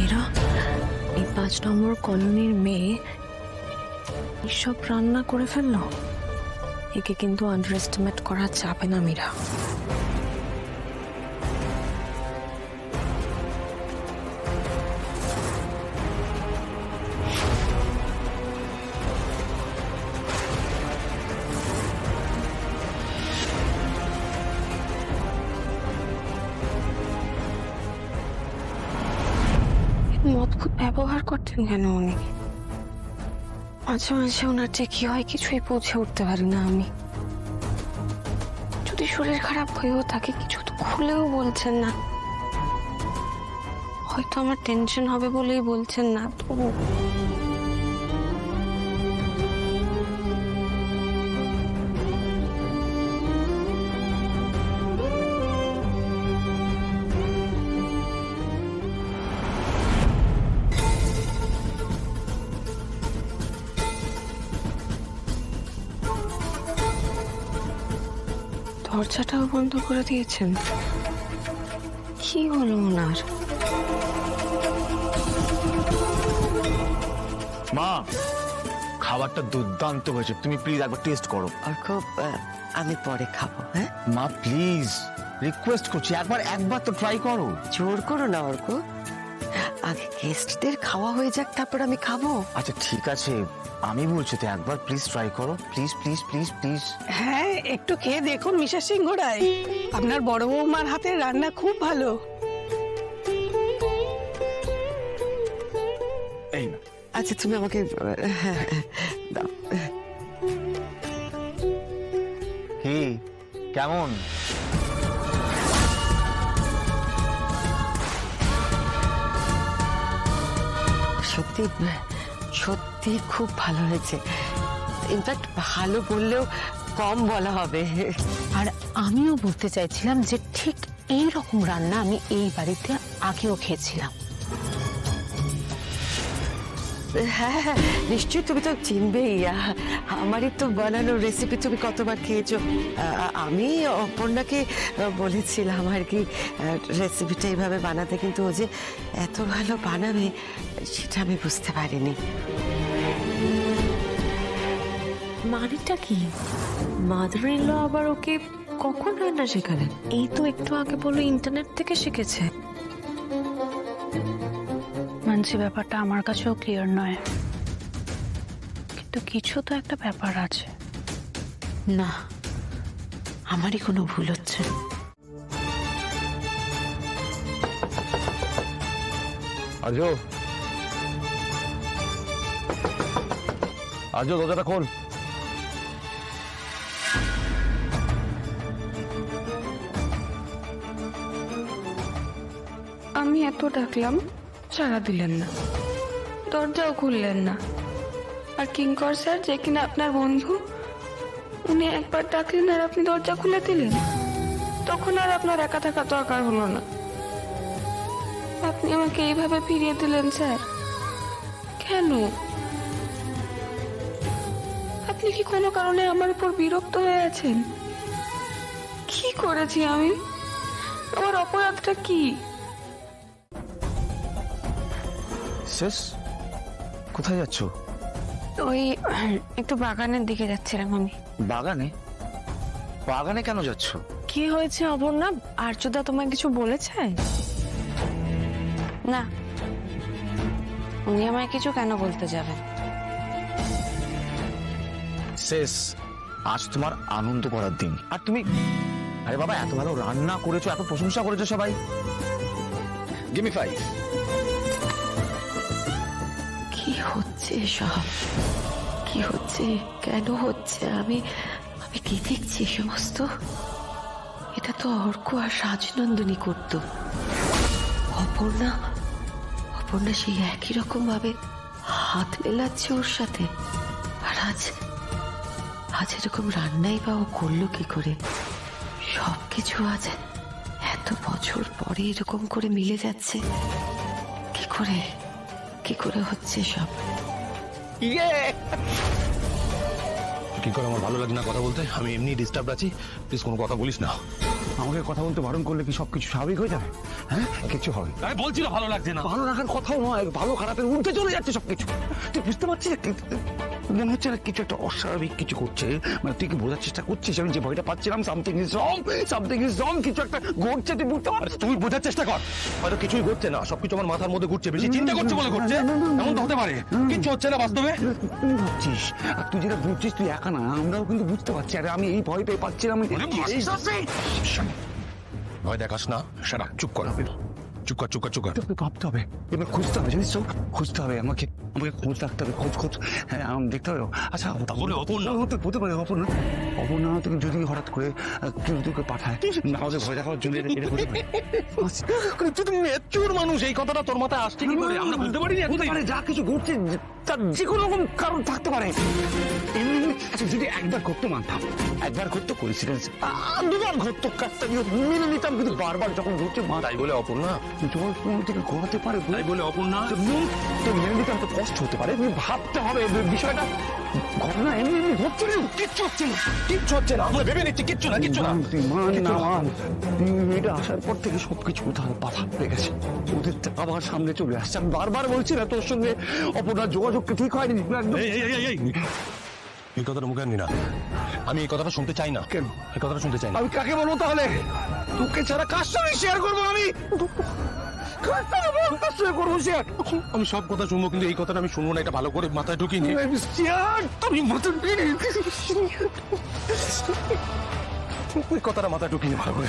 মীরা, এই 5 নম্বর কলোনির মেয়ে এসব রান্না করে ফেললো। একে কিন্তু আন্ডার এস্টিমেট করা যাবে না মীরা। অদ্ভুত ব্যবহার করতেন কেন উনি? মাঝে মাঝে ওনার যে কি হয় কিছুই বুঝে উঠতে পারি না আমি। যদি শরীর খারাপ হয়েও থাকে কিছু তো খুলেও বলছেন না। হয়তো আমার টেনশন হবে বলেই বলছেন না, তবু দরজাটাও বন্ধ করে দিয়েছেন। কি হলো ওনার? মা, খাবারটা দুর্দান্ত হয়েছে, তুমি প্লিজ একবার টেস্ট করো। অর্ক, আমি পরে খাবো। হ্যাঁ, মা প্লিজ রিকোয়েস্ট করছি, একবার তো ট্রাই করো। জোর করো না অর্ক, আগে গেস্টদের খাওয়া হয়ে যাক, তারপর আমি খাবো। আচ্ছা ঠিক আছে, আমি বলছি তো একবার প্লিজ ট্রাই করো, প্লিজ প্লিজ প্লিজ প্লিজ। হ্যাঁ, একটু খেয়ে দেখুন মিসেস সিংহ রায়, আপনার বড় বৌমার হাতের রান্না খুব ভালো। এই না, আচ্ছা তুমি আমাকে দাও। কি কেমন? সত্যি সত্যি খুব ভালো হয়েছে। ইনফ্যাক্ট ভালো বললেও কম বলা হবে। আর আমিও বলতে চাইছিলাম যে ঠিক এই রকম রান্না আমি এই বাড়িতে আগেও খেয়েছিলাম। হ্যাঁ হ্যাঁ, নিশ্চয়ই তুমি তো চিনবেই, আমারই তো বানানো রেসিপি তুমি কতবার খেয়েছো। আমি অপর্ণাকে বলেছিলাম আর কি রেসিপিটা এইভাবে বানাতে, কিন্তু ও যে এত ভালো বানাবে সেটা আমি বুঝতে পারিনি। মানেটা কি? মাদার ইন ল আবার ওকে কখন রান্না শেখালেন? এই তো একটু আগে বললো ইন্টারনেট থেকে শিখেছে। মানছি ব্যাপারটা আমার কাছেও ক্লিয়ার নয়, কিন্তু কিছু তো একটা ব্যাপার আছে। না, আমারই কোনো ভুল হচ্ছে। আজো আজো দরজাটা খোল। আমি এত ডাকলাম, সাড়া দিলেন না, দরজাও খুললেন না। আর কিঙ্কর স্যার, যে কিনা আপনার বন্ধু, উনি একবার ডাকলেন আর আপনি দরজা খুলে দিলেন। তখন আর আপনার একা থাকা দরকার হলো না। আপনি আমাকে এইভাবে ফিরিয়ে দিলেন স্যার, কেন? আপনি কি কোনো কারণে আমার উপর বিরক্ত হয়ে আছেন? কি করেছি আমি? আমার অপরাধটা কি? শেষ, কোথায় যাচ্ছ? ওই একটু বাগানের দিকে যাচ্ছিলাম আমি। বাগানে? বাগানে কেন যাচ্ছ? কি হয়েছে অপর্ণা? আর্যদা তোমায় কিছু বলেছে? না, উনি আমায় কিছু কেন বলতে যাবেন? শেষ, আজ তোমার আনন্দ করার দিন। আর তুমি, আরে বাবা, এত ভালো রান্না করেছো, এত প্রশংসা করেছো সবাই। Give me 5। কি হচ্ছে সব? কি হচ্ছে? কেন হচ্ছে? আমি কি দেখছি সমস্ত? এটা তো অর্ক আর রাজনন্দিনী করতো। অপর্ণা সেই একই রকম ভাবে হাত মেলাচ্ছে ওর সাথে। আর আজ এরকম রান্নাই বা ও করলো কি করে? সবকিছু আজ এত বছর পরে এরকম করে মিলে যাচ্ছে কি করে হচ্ছে সব? কি করে আমার ভালো লাগে না কথা বলতে। আমি এমনি ডিস্টার্ব আছি, প্লিজ কোনো কথা বলিস না। আমাকে কথা বলতে বারণ করলে কি সবকিছু স্বাভাবিক হয়ে যাবে? হ্যাঁ, কিছু হবে আরে বলছি না ভালো লাগছে না। ভালো রাখার কথাও নয়, ভালো খারাপের ঊর্ধ্বে চলে যাচ্ছে সবকিছু। তুই বুঝতে পারছিস মনে হচ্ছে না কিছু একটা অস্বাভাবিক কিছু করছে, মানে তুই কি বোঝার চেষ্টা করছিস আমি যে ভয়টা পাচ্ছিলাম সামথিং ইজ রং, কিছু একটা ঘটছে, তুই বুঝতে পারছিস? তুই বোঝার চেষ্টা কর, হয়তো কিছুই ঘটছে না, সবকিছু আমার মাথার মধ্যে ঘুরছে, বেশি চিন্তা করছে বলে ঘটছে, এমন তো হতে পারে। কিচ্ছু হচ্ছে না বাস্তবে। তুই ভাবছিস, আর তুই যেটা বুঝছিস তুই একা না, আমরাও কিন্তু বুঝতে পারছি। আরে আমি এই ভয় পেয়ে পাচ্ছিলাম। ভয় দেখাস না, সারা চুপ কর, চুপ কর, চুপ কর, চুপ কর। তোকে ভাবতে হবে, এবার খুঁজতে হবে, জানিস তো, খুঁজতে হবে আমাকে খোঁজ রাখতে হবে, খোঁজ। হ্যাঁ, দেখতে হবে। আচ্ছা, তাহলে অপর্ণা হতে পারে অপর্ণা তোকে যদি হঠাৎ করে কেউ তোকে পাঠায়, আমাকে ভয় দেখাবার জন্য এটা হতে পারে। তুই তো ম্যাচিউর মানুষ, এই কথাটা তোর মাথায় আসছে কি করে? আমরা বুঝতে পারিনি হতে পারে, যা কিছু ঘটছে তার যে কোনো রকম কারণ থাকতে পারে। আচ্ছা, যদি একবার ঘটতো মানতাম, একবার ঘটতো কোইন্সিডেন্স, দুবার ঘটতো কাজটা মেনে নিতাম, কিন্তু বারবার যখন ঘটছে মা তাই বলে অপর্ণা, জল কোনো থেকে ঘোরাতে পারে, তাই বলে অপর্ণা তো মেনে নিতে হয়তো কষ্ট হতে পারে, তুমি ভাবতে হবে বিষয়টা। ঘটনা এমনি ঘটছে না, কিচ্ছু হচ্ছে না, কিচ্ছু হচ্ছে না, আমরা ভেবে নিচ্ছি কিচ্ছু না, কিচ্ছু না। তুই মান না মান, মেয়েটা আসার পর থেকে সবকিছু কোথাও বাধা পড়ে গেছে, ওদের আবার সামনে চলে আসছে। আমি বারবার বলছি না তোর সঙ্গে অপর্ণার যোগাযোগটা ঠিক হয়নি, একদম। এই কথাটা মুখে আনবি না, আমি এই কথাটা শুনতে চাই না। কেন? এই কথাটা শুনতে চাই না। আমি কাকে বলবো তাহলে? তোকে ছাড়া কার সঙ্গে শেয়ার করবো আমি? কার সঙ্গে বল, কার সঙ্গে করবো শেয়ার? আমি সব কথা শুনবো, কিন্তু এই কথাটা আমি শুনবো না, এটা ভালো করে মাথায় ঢুকিয়ে নি। শেয়ার তুমি মতো ওই কথাটা মাথায় ঢুকিয়ে নি ভালো করে।